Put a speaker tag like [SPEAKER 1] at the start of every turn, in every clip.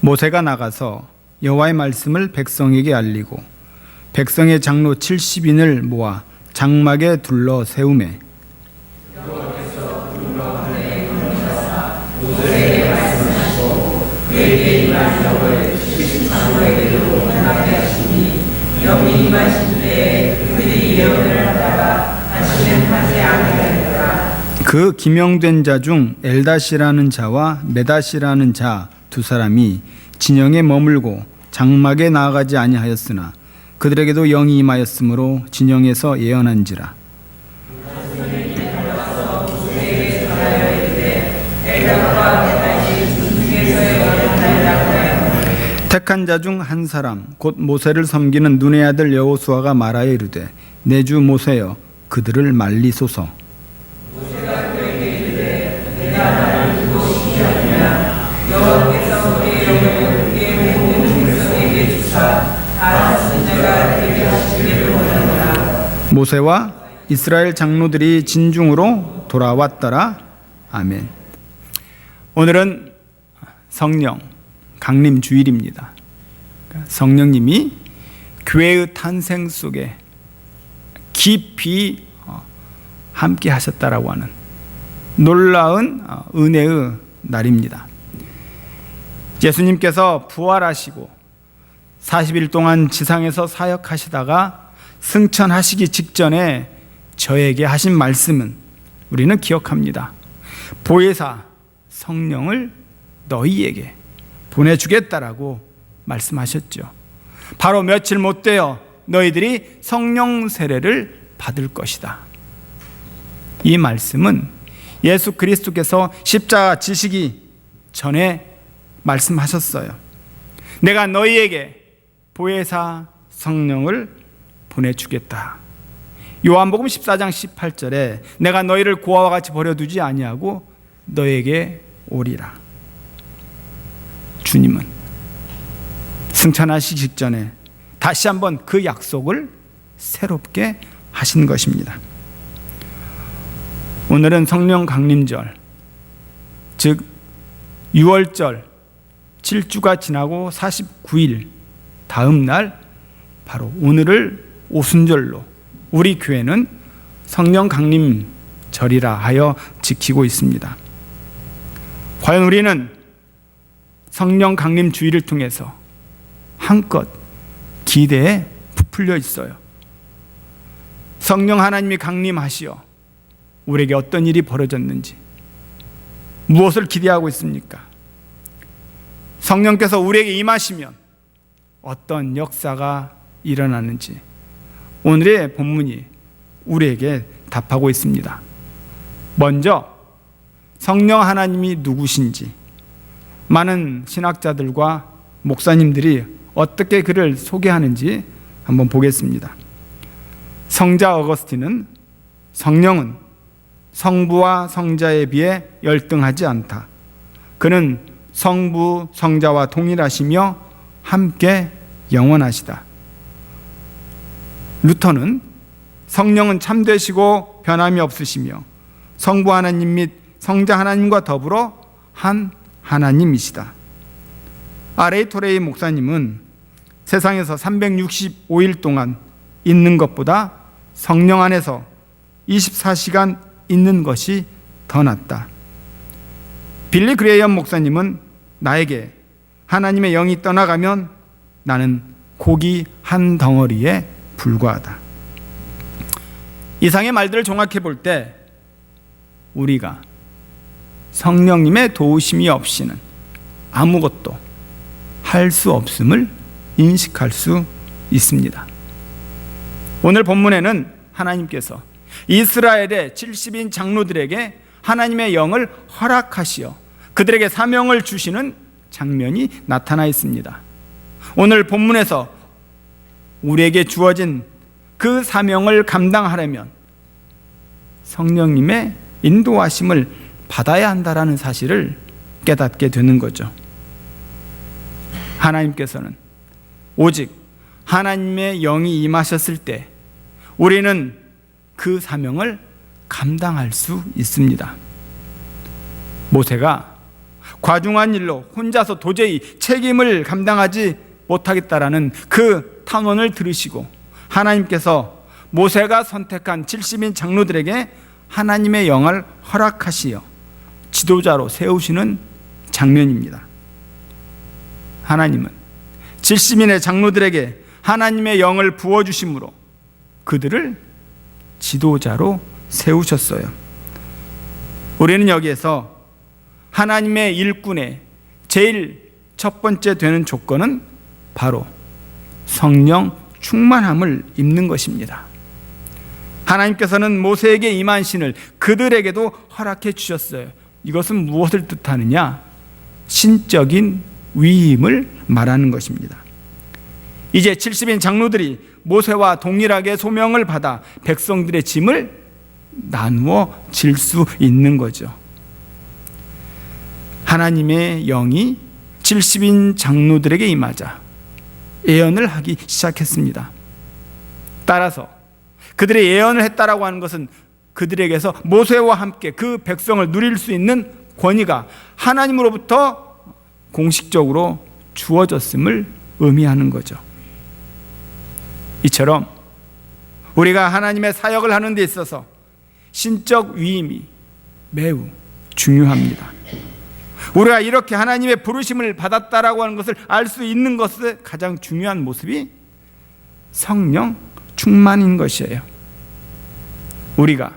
[SPEAKER 1] 모세가 나가서 여호와의 말씀을 백성에게 알리고 백성의 장로 70인을 모아 장막에 둘러 세우매 그 기명된 자 중 엘닷이라는 자와 메닷이라는 자 두 사람이 진영에 머물고 장막에 나아가지 아니하였으나 그들에게도 영이 임하였으므로 진영에서 예언한지라. 택한 자 중 한 사람 곧 모세를 섬기는 눈의 아들 여호수아가 말하여 이르되 내 주 모세여 그들을 말리소서. 모세가 그에게 이르되 내가 나를 두고 싶지 않으냐 여호와께서 우리의 영을 우리의 모든 백성에게 주사 다 선자가 되게 하시기를 원하노라. 모세와 이스라엘 장로들이 진중으로 돌아왔더라. 아멘. 오늘은 성령 강림 주일입니다. 성령님이 교회의 탄생 속에 깊이 함께 하셨다라고 하는 놀라운 은혜의 날입니다. 예수님께서 부활하시고 40일 동안 지상에서 사역하시다가 승천하시기 직전에 저에게 하신 말씀은 우리는 기억합니다. 보혜사 성령을 너희에게 보내주겠다라고 말씀하셨죠. 바로 며칠 못 되어 너희들이 성령 세례를 받을 것이다. 이 말씀은 예수 그리스도께서 십자가 지시기 전에 말씀하셨어요. 내가 너희에게 보혜사 성령을 보내주겠다. 요한복음 14장 18절에 내가 너희를 고아와 같이 버려두지 아니하고 너에게 오리라. 주님은 승천하시기 직전에 다시 한번 그 약속을 새롭게 하신 것입니다. 오늘은 성령 강림절, 즉 6월절 7주가 지나고 49일 다음 날 바로 오늘을 오순절로 우리 교회는 성령 강림절이라 하여 지키고 있습니다. 과연 우리는 성령 강림 주일을 통해서 한껏 기대에 부풀려 있어요. 성령 하나님이 강림하시어 우리에게 어떤 일이 벌어졌는지, 무엇을 기대하고 있습니까? 성령께서 우리에게 임하시면 어떤 역사가 일어나는지 오늘의 본문이 우리에게 답하고 있습니다. 먼저 성령 하나님이 누구신지 많은 신학자들과 목사님들이 어떻게 그를 소개하는지 한번 보겠습니다. 성자 어거스틴은 성령은 성부와 성자에 비해 열등하지 않다. 그는 성부, 성자와 동일하시며 함께 영원하시다. 루터는 성령은 참되시고 변함이 없으시며 성부 하나님 및 성자 하나님과 더불어 한 하나님이시다. R.A. 토레이 목사님은 세상에서 365일 동안 있는 것보다 성령 안에서 24시간 있는 것이 더 낫다. 빌리 그레이엄 목사님은 나에게 하나님의 영이 떠나가면 나는 고기 한 덩어리에 불과하다. 이상의 말들을 종합해 볼 때 우리가 성령님의 도우심이 없이는 아무것도 할 수 없음을 인식할 수 있습니다. 오늘 본문에는 하나님께서 이스라엘의 70인 장로들에게 하나님의 영을 허락하시어 그들에게 사명을 주시는 장면이 나타나 있습니다. 오늘 본문에서 우리에게 주어진 그 사명을 감당하려면 성령님의 인도하심을 받아야 한다라는 사실을 깨닫게 되는 거죠. 하나님께서는 오직 하나님의 영이 임하셨을 때 우리는 그 사명을 감당할 수 있습니다. 모세가 과중한 일로 혼자서 도저히 책임을 감당하지 못하겠다라는 그 탄원을 들으시고 하나님께서 모세가 선택한 70인 장로들에게 하나님의 영을 허락하시어 지도자로 세우시는 장면입니다. 하나님은 70인의 장로들에게 하나님의 영을 부어주심으로 그들을 지도자로 세우셨어요. 우리는 여기에서 하나님의 일꾼의 제일 첫 번째 되는 조건은 바로 성령 충만함을 입는 것입니다. 하나님께서는 모세에게 임한 신을 그들에게도 허락해 주셨어요. 이것은 무엇을 뜻하느냐? 신적인 위임을 말하는 것입니다. 이제 70인 장로들이 모세와 동일하게 소명을 받아 백성들의 짐을 나누어 질 수 있는 거죠. 하나님의 영이 70인 장로들에게 임하자 예언을 하기 시작했습니다. 따라서 그들이 예언을 했다라고 하는 것은 그들에게서 모세와 함께 그 백성을 누릴 수 있는 권위가 하나님으로부터 공식적으로 주어졌음을 의미하는 거죠. 이처럼 우리가 하나님의 사역을 하는 데 있어서 신적 위임이 매우 중요합니다. 우리가 이렇게 하나님의 부르심을 받았다라고 하는 것을 알 수 있는 것의 가장 중요한 모습이 성령 충만인 것이에요. 우리가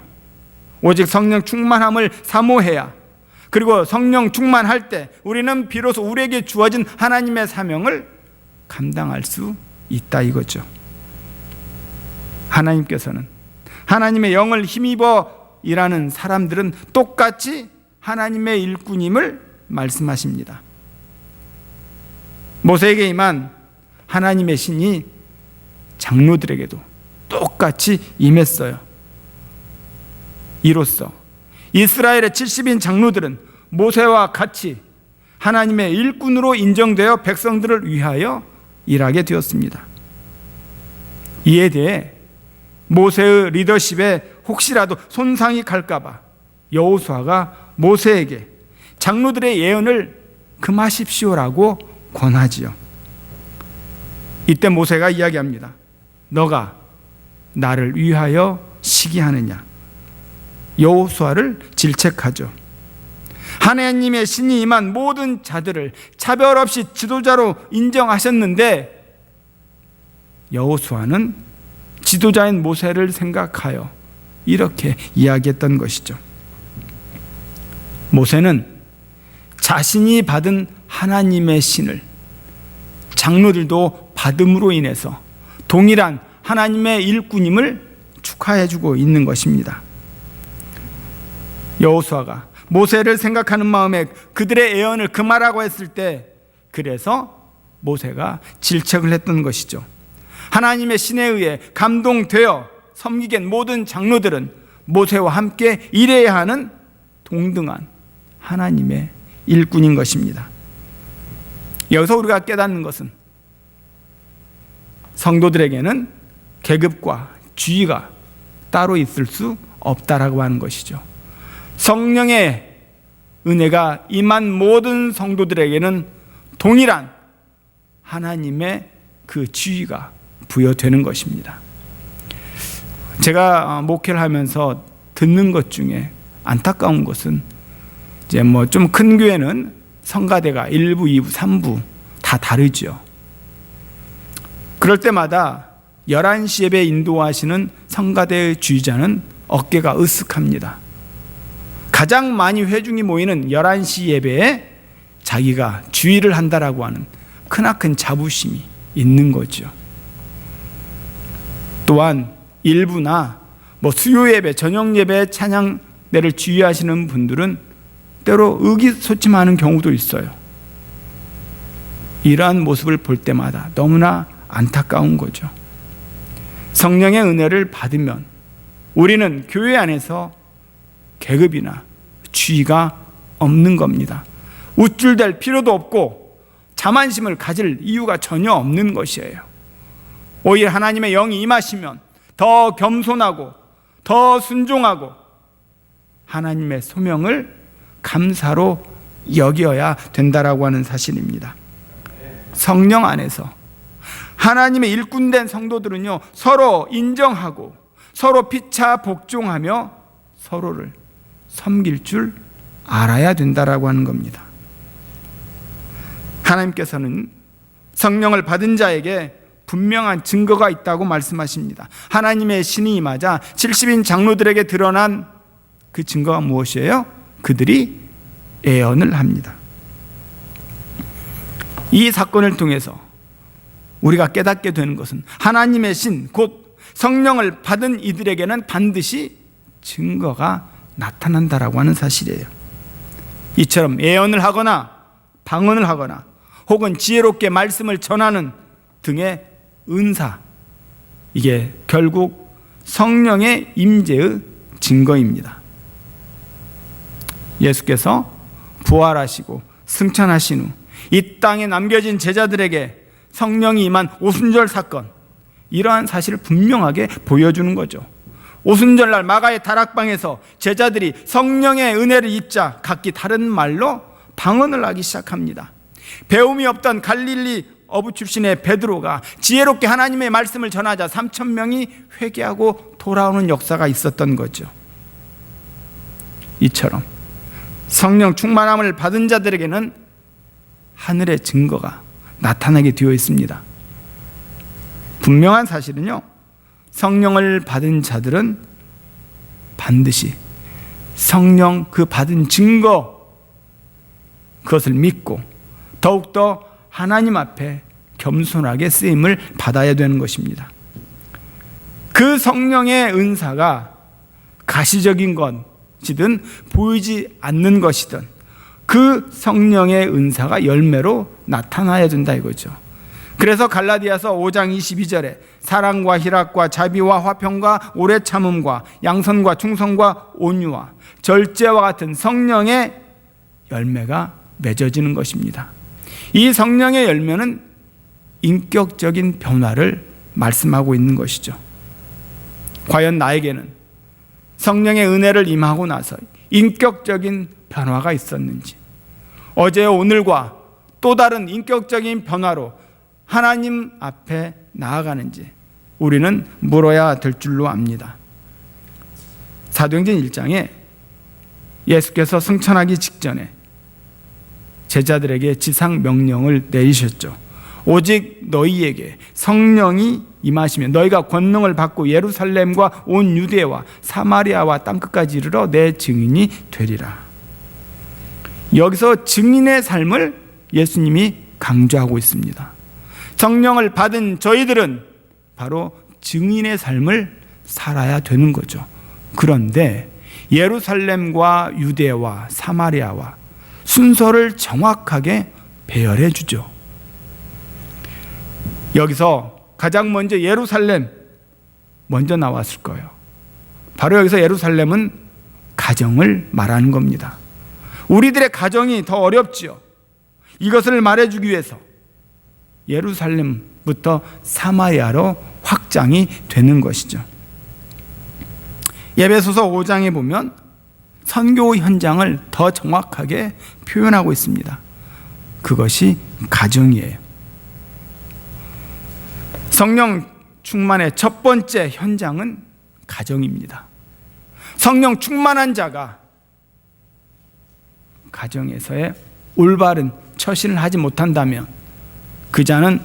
[SPEAKER 1] 오직 성령 충만함을 사모해야, 그리고 성령 충만할 때 우리는 비로소 우리에게 주어진 하나님의 사명을 감당할 수 있다 이거죠. 하나님께서는 하나님의 영을 힘입어 일하는 사람들은 똑같이 하나님의 일꾼임을 말씀하십니다. 모세에게 임한 하나님의 신이 장로들에게도 똑같이 임했어요. 이로써 이스라엘의 70인 장로들은 모세와 같이 하나님의 일꾼으로 인정되어 백성들을 위하여 일하게 되었습니다. 이에 대해 모세의 리더십에 혹시라도 손상이 갈까봐 여호수아가 모세에게 장로들의 예언을 금하십시오라고 권하지요. 이때 모세가 이야기합니다. 너가 나를 위하여 시기하느냐? 여호수아를 질책하죠. 하나님의 신이 임한 모든 자들을 차별 없이 지도자로 인정하셨는데 여호수아는 지도자인 모세를 생각하여 이렇게 이야기했던 것이죠. 모세는 자신이 받은 하나님의 신을 장로들도 받음으로 인해서 동일한 하나님의 일꾼임을 축하해주고 있는 것입니다. 여호수아가 모세를 생각하는 마음에 그들의 예언을 금하라고 했을 때, 그래서 모세가 질책을 했던 것이죠. 하나님의 신에 의해 감동되어 섬기겐 모든 장로들은 모세와 함께 일해야 하는 동등한 하나님의 일꾼인 것입니다. 여기서 우리가 깨닫는 것은 성도들에게는 계급과 지위가 따로 있을 수 없다라고 하는 것이죠. 성령의 은혜가 임한 모든 성도들에게는 동일한 하나님의 그 지위가 부여되는 것입니다. 제가 목회를 하면서 듣는 것 중에 안타까운 것은 이제 좀 큰 교회는 성가대가 1부, 2부, 3부 다 다르죠. 그럴 때마다 11시 예배 인도하시는 성가대의 주의자는 어깨가 으쓱합니다. 가장 많이 회중이 모이는 11시 예배에 자기가 주의를 한다라고 하는 크나큰 자부심이 있는 거죠. 또한 일부나 수요 예배, 저녁 예배 찬양대를 주의하시는 분들은 때로 의기소침하는 경우도 있어요. 이러한 모습을 볼 때마다 너무나 안타까운 거죠. 성령의 은혜를 받으면 우리는 교회 안에서 계급이나 지위가 없는 겁니다. 우쭐댈 필요도 없고 자만심을 가질 이유가 전혀 없는 것이에요. 오히려 하나님의 영이 임하시면 더 겸손하고 더 순종하고 하나님의 소명을 감사로 여겨야 된다라고 하는 사실입니다. 성령 안에서 하나님의 일꾼된 성도들은요, 서로 인정하고 서로 피차 복종하며 서로를 섬길 줄 알아야 된다라고 하는 겁니다. 하나님께서는 성령을 받은 자에게 분명한 증거가 있다고 말씀하십니다. 하나님의 신이 임하자 70인 장로들에게 드러난 그 증거가 무엇이에요? 그들이 예언을 합니다. 이 사건을 통해서 우리가 깨닫게 되는 것은 하나님의 신, 곧 성령을 받은 이들에게는 반드시 증거가 나타난다라고 하는 사실이에요. 이처럼 예언을 하거나 방언을 하거나 혹은 지혜롭게 말씀을 전하는 등의 은사, 이게 결국 성령의 임재의 증거입니다. 예수께서 부활하시고 승천하신 후 이 땅에 남겨진 제자들에게 성령이 임한 오순절 사건, 이러한 사실을 분명하게 보여주는 거죠. 오순절날 마가의 다락방에서 제자들이 성령의 은혜를 입자 각기 다른 말로 방언을 하기 시작합니다. 배움이 없던 갈릴리 어부 출신의 베드로가 지혜롭게 하나님의 말씀을 전하자 3,000명이 회개하고 돌아오는 역사가 있었던 거죠. 이처럼 성령 충만함을 받은 자들에게는 하늘의 증거가 나타나게 되어 있습니다. 분명한 사실은요, 성령을 받은 자들은 반드시 성령 그 받은 증거, 그것을 믿고 더욱더 하나님 앞에 겸손하게 쓰임을 받아야 되는 것입니다. 그 성령의 은사가 가시적인 것이든 보이지 않는 것이든 그 성령의 은사가 열매로 나타나야 된다 이거죠. 그래서 갈라디아서 5장 22절에 사랑과 희락과 자비와 화평과 오래 참음과 양선과 충성과 온유와 절제와 같은 성령의 열매가 맺어지는 것입니다. 이 성령의 열매는 인격적인 변화를 말씀하고 있는 것이죠. 과연 나에게는 성령의 은혜를 임하고 나서 인격적인 변화가 있었는지, 어제와 오늘과 또 다른 인격적인 변화로 하나님 앞에 나아가는지 우리는 물어야 될 줄로 압니다. 사도행전 1장에 예수께서 승천하기 직전에 제자들에게 지상 명령을 내리셨죠. 오직 너희에게 성령이 임하시면 너희가 권능을 받고 예루살렘과 온 유대와 사마리아와 땅끝까지 이르러 내 증인이 되리라. 여기서 증인의 삶을 예수님이 강조하고 있습니다. 성령을 받은 저희들은 바로 증인의 삶을 살아야 되는 거죠. 그런데 예루살렘과 유대와 사마리아와 순서를 정확하게 배열해 주죠. 여기서 가장 먼저 예루살렘 먼저 나왔을 거예요. 바로 여기서 예루살렘은 가정을 말하는 겁니다. 우리들의 가정이 더 어렵지요. 이것을 말해주기 위해서 예루살렘부터 사마리아로 확장이 되는 것이죠. 에베소서 5장에 보면 선교 현장을 더 정확하게 표현하고 있습니다. 그것이 가정이에요. 성령 충만의 첫 번째 현장은 가정입니다. 성령 충만한 자가 가정에서의 올바른 처신을 하지 못한다면 그 자는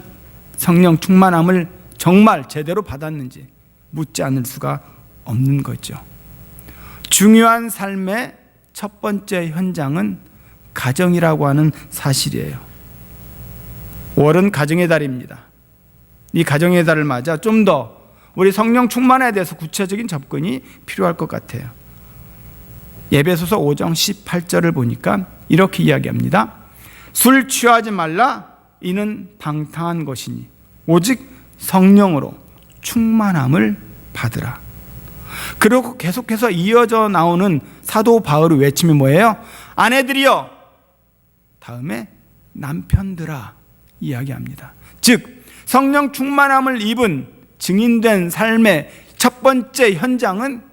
[SPEAKER 1] 성령 충만함을 정말 제대로 받았는지 묻지 않을 수가 없는 거죠. 중요한 삶의 첫 번째 현장은 가정이라고 하는 사실이에요. 5월은 가정의 달입니다. 이 가정의 달을 맞아 좀 더 우리 성령 충만에 대해서 구체적인 접근이 필요할 것 같아요. 에베소서 5장 18절을 보니까 이렇게 이야기합니다. 술 취하지 말라, 이는 방탕한 것이니 오직 성령으로 충만함을 받으라. 그리고 계속해서 이어져 나오는 사도 바울의 외침이 뭐예요? 아내들이여, 다음에 남편들아 이야기합니다. 즉 성령 충만함을 입은 증인된 삶의 첫 번째 현장은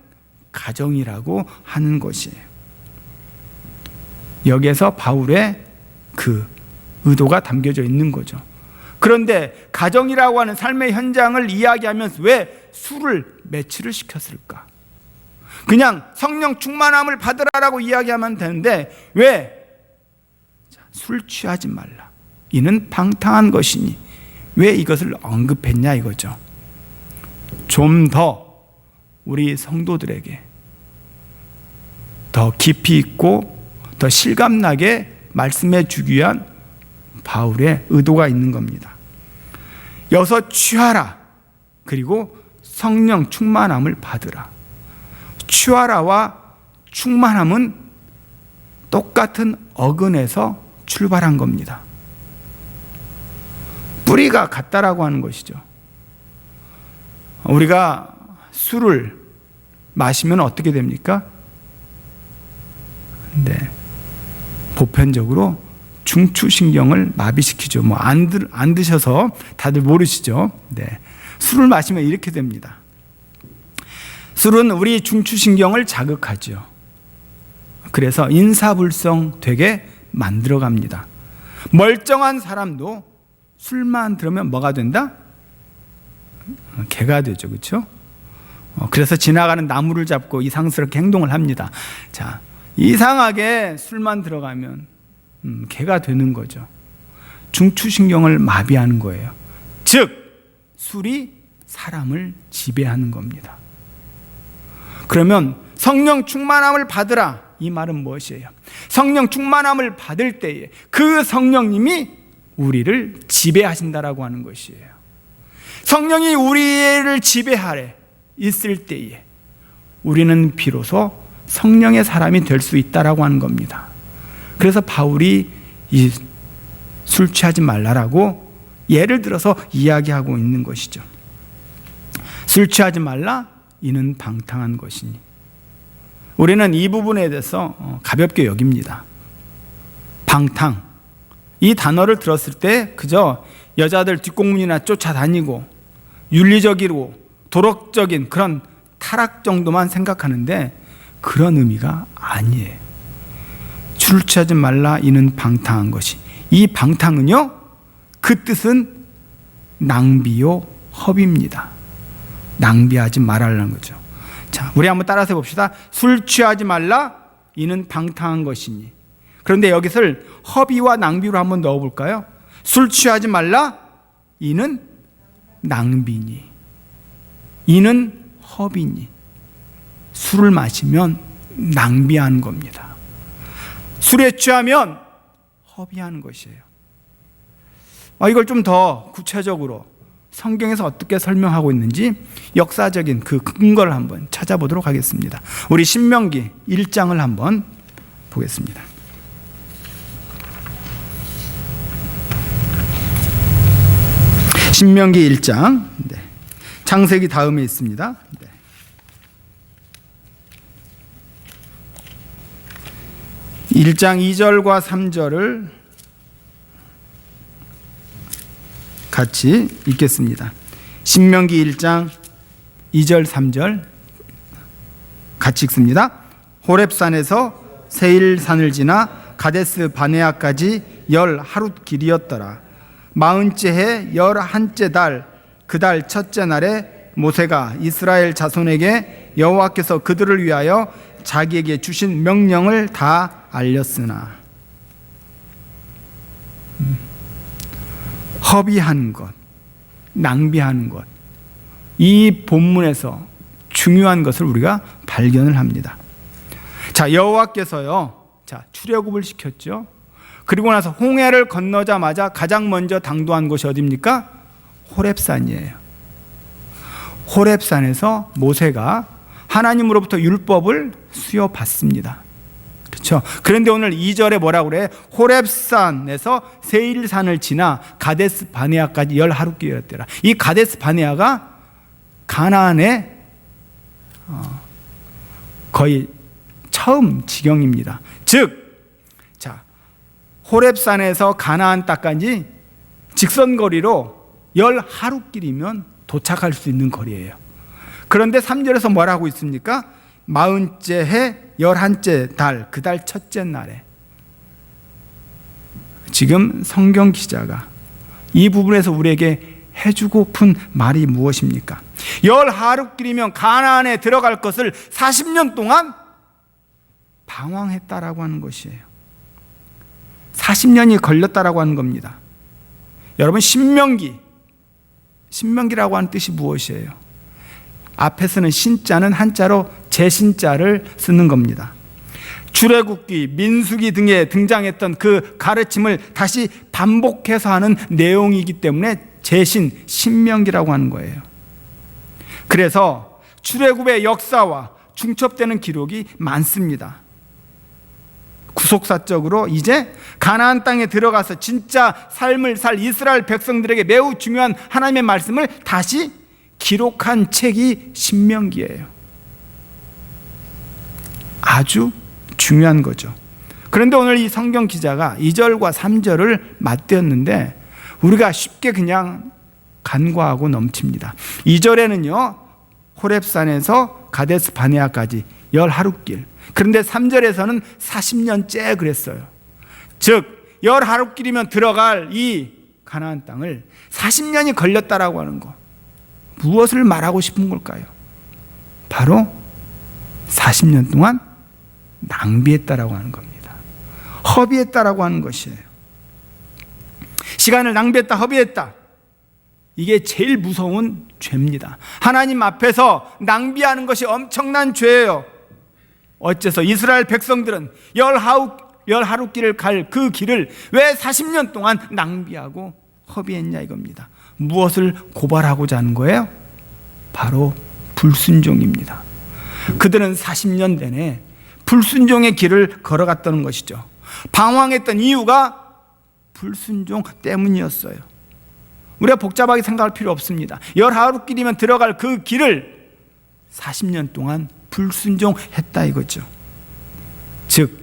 [SPEAKER 1] 가정이라고 하는 것이에요. 여기에서 바울의 그 의도가 담겨져 있는 거죠. 그런데 가정이라고 하는 삶의 현장을 이야기하면서 왜 술을 매치를 시켰을까? 그냥 성령 충만함을 받으라라고 이야기하면 되는데 왜 술 취하지 말라, 이는 방탕한 것이니, 왜 이것을 언급했냐 이거죠. 좀 더 우리 성도들에게 더 깊이 있고 더 실감나게 말씀해 주기 위한 바울의 의도가 있는 겁니다. 여서 취하라, 그리고 성령 충만함을 받으라. 취하라와 충만함은 똑같은 어근에서 출발한 겁니다. 뿌리가 같다라고 하는 것이죠. 우리가 술을 마시면 어떻게 됩니까? 네, 보편적으로 중추신경을 마비시키죠. 안 드셔서 다들 모르시죠? 네, 술을 마시면 이렇게 됩니다. 술은 우리 중추신경을 자극하죠. 그래서 인사불성 되게 만들어 갑니다. 멀쩡한 사람도 술만 들으면 뭐가 된다? 개가 되죠. 그렇죠? 그래서 지나가는 나무를 잡고 이상스럽게 행동을 합니다. 자, 이상하게 술만 들어가면 개가 되는 거죠. 중추신경을 마비하는 거예요. 즉 술이 사람을 지배하는 겁니다. 그러면 성령 충만함을 받으라, 이 말은 무엇이에요? 성령 충만함을 받을 때에 그 성령님이 우리를 지배하신다라고 하는 것이에요. 성령이 우리를 지배하래 있을 때에 우리는 비로소 성령의 사람이 될 수 있다라고 하는 겁니다. 그래서 바울이 이 술 취하지 말라라고 예를 들어서 이야기하고 있는 것이죠. 술 취하지 말라, 이는 방탕한 것이니. 우리는 이 부분에 대해서 가볍게 여깁니다. 방탕, 이 단어를 들었을 때 그저 여자들 뒷공문이나 쫓아다니고 윤리적이고 도덕적인 그런 타락 정도만 생각하는데 그런 의미가 아니에요. 술 취하지 말라, 이는 방탕한 것이. 이 방탕은요, 그 뜻은 낭비요 허비입니다. 낭비하지 말라는 거죠. 자, 우리 한번 따라서 해봅시다. 술 취하지 말라, 이는 방탕한 것이니. 그런데 여기서 허비와 낭비로 한번 넣어볼까요? 술 취하지 말라, 이는 낭비니, 이는 허비니. 술을 마시면 낭비하는 겁니다. 술에 취하면 허비하는 것이에요. 이걸 좀 더 구체적으로 성경에서 어떻게 설명하고 있는지 역사적인 그 근거를 한번 찾아보도록 하겠습니다. 우리 신명기 1장을 한번 보겠습니다. 신명기 1장, 네. 창세기 다음에 있습니다. 네. 네. 1장 2절과 3절을 같이 읽겠습니다. 신명기 1장 2절 3절 같이 읽습니다. 호렙산에서 세일산을 지나 가데스 바네아까지 10하루 길이었더라. 40째 해 11째 달 그 달 첫째 날에 모세가 이스라엘 자손에게 여호와께서 그들을 위하여 자기에게 주신 명령을 다 알렸으나. 허비하는 것, 낭비하는 것, 이 본문에서 중요한 것을 우리가 발견을 합니다. 자, 여호와께서요, 자, 출애굽을 시켰죠. 그리고 나서 홍해를 건너자마자 가장 먼저 당도한 곳이 어디입니까? 호렙산이에요. 호렙산에서 모세가 하나님으로부터 율법을 수여받습니다. 그렇죠? 그런데 오늘 2절에 뭐라고 그래? 호렙산에서 세일산을 지나 가데스 바네아까지 10하루길이었더라. 이 가데스 바네아가 가나안의 거의 처음 지경입니다. 즉, 자, 호렙산에서 가나안 땅까지 직선거리로 10하루길이면 도착할 수 있는 거리예요. 그런데 3절에서 뭐라고 있습니까? 40째 해 11째 달 그 달 첫째 날에. 지금 성경 기자가 이 부분에서 우리에게 해주고픈 말이 무엇입니까? 열 하루길이면 가나안에 들어갈 것을 40년 동안 방황했다라고 하는 것이에요. 40년이 걸렸다라고 하는 겁니다. 여러분, 신명기라고 하는 뜻이 무엇이에요? 앞에 쓰는 신자는 한자로 제신자를 쓰는 겁니다. 출애굽기, 민수기 등에 등장했던 그 가르침을 다시 반복해서 하는 내용이기 때문에 신명기라고 하는 거예요. 그래서 출애굽의 역사와 중첩되는 기록이 많습니다. 구속사적으로 이제 가나안 땅에 들어가서 진짜 삶을 살 이스라엘 백성들에게 매우 중요한 하나님의 말씀을 다시 기록한 책이 신명기예요. 아주 중요한 거죠. 그런데 오늘 이 성경 기자가 2절과 3절을 맞대었는데 우리가 쉽게 그냥 간과하고 넘칩니다. 2절에는요, 호렙산에서 가데스 바네아까지 10하루길. 그런데 3절에서는 40년째 그랬어요. 즉 10하루길이면 들어갈 이 가나안 땅을 40년이 걸렸다라고 하는 거, 무엇을 말하고 싶은 걸까요? 바로 40년 동안 낭비했다라고 하는 겁니다. 허비했다라고 하는 것이에요. 시간을 낭비했다, 허비했다. 이게 제일 무서운 죄입니다. 하나님 앞에서 낭비하는 것이 엄청난 죄예요. 어째서 이스라엘 백성들은 열 하루길을 갈 그 길을 왜 40년 동안 낭비하고 허비했냐 이겁니다. 무엇을 고발하고자 하는 거예요? 바로 불순종입니다. 그들은 40년 내내 불순종의 길을 걸어갔다는 것이죠. 방황했던 이유가 불순종 때문이었어요. 우리가 복잡하게 생각할 필요 없습니다. 10하루길이면 들어갈 그 길을 40년 동안 불순종했다 이거죠. 즉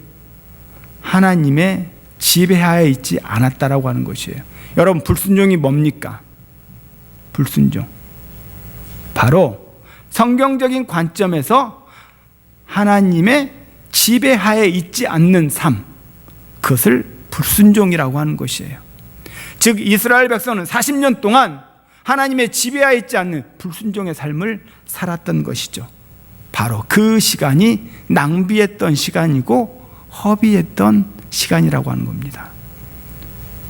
[SPEAKER 1] 하나님의 지배하에 있지 않았다라고 하는 것이에요. 여러분, 불순종이 뭡니까? 불순종, 바로 성경적인 관점에서 하나님의 지배하에 있지 않는 삶, 그것을 불순종이라고 하는 것이에요. 즉 이스라엘 백성은 40년 동안 하나님의 지배하에 있지 않는 불순종의 삶을 살았던 것이죠. 바로 그 시간이 낭비했던 시간이고 허비했던 시간이라고 하는 겁니다.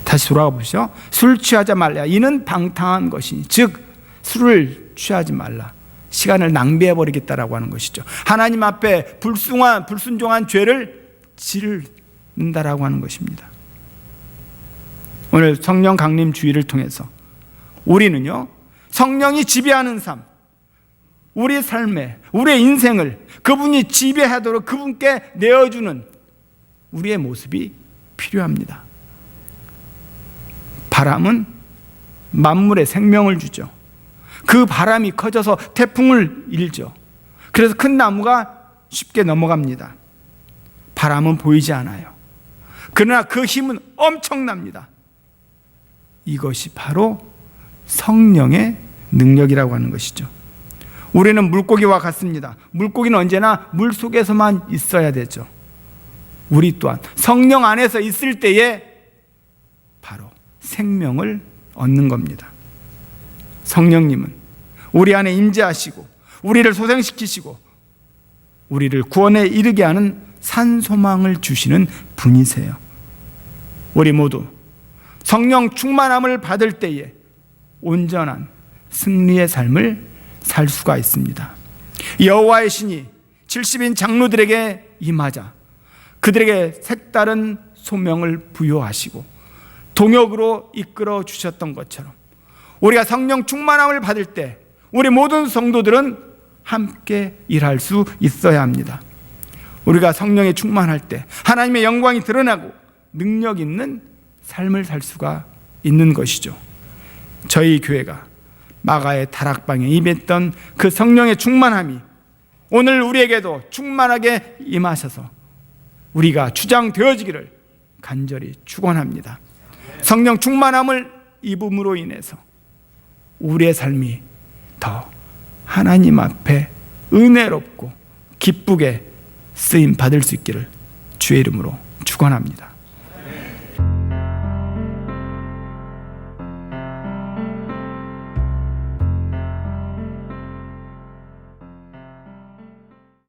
[SPEAKER 1] 다시 돌아가 보시죠. 술 취하지 말라. 이는 방탕한 것이니, 즉 술을 취하지 말라. 시간을 낭비해버리겠다라고 하는 것이죠. 하나님 앞에 불순종한 죄를 짓는다라고 하는 것입니다. 오늘 성령 강림 주의를 통해서 우리는요, 성령이 지배하는 삶, 우리의 삶에, 우리의 인생을 그분이 지배하도록 그분께 내어주는 우리의 모습이 필요합니다. 바람은 만물에 생명을 주죠. 그 바람이 커져서 태풍을 일죠. 그래서 큰 나무가 쉽게 넘어갑니다. 바람은 보이지 않아요. 그러나 그 힘은 엄청납니다. 이것이 바로 성령의 능력이라고 하는 것이죠. 우리는 물고기와 같습니다. 물고기는 언제나 물 속에서만 있어야 되죠. 우리 또한 성령 안에서 있을 때에 바로 생명을 얻는 겁니다. 성령님은 우리 안에 임재하시고 우리를 소생시키시고 우리를 구원에 이르게 하는 산소망을 주시는 분이세요. 우리 모두 성령 충만함을 받을 때에 온전한 승리의 삶을 살 수가 있습니다. 여호와의 신이 70인 장로들에게 임하자 그들에게 색다른 소명을 부여하시고 동역으로 이끌어 주셨던 것처럼 우리가 성령 충만함을 받을 때 우리 모든 성도들은 함께 일할 수 있어야 합니다. 우리가 성령에 충만할 때 하나님의 영광이 드러나고 능력 있는 삶을 살 수가 있는 것이죠. 저희 교회가 마가의 다락방에 임했던 그 성령의 충만함이 오늘 우리에게도 충만하게 임하셔서 우리가 주장되어지기를 간절히 축원합니다. 성령 충만함을 입음으로 인해서 우리의 삶이 더 하나님 앞에 은혜롭고 기쁘게 쓰임 받을 수 있기를 주의 이름으로 축원합니다.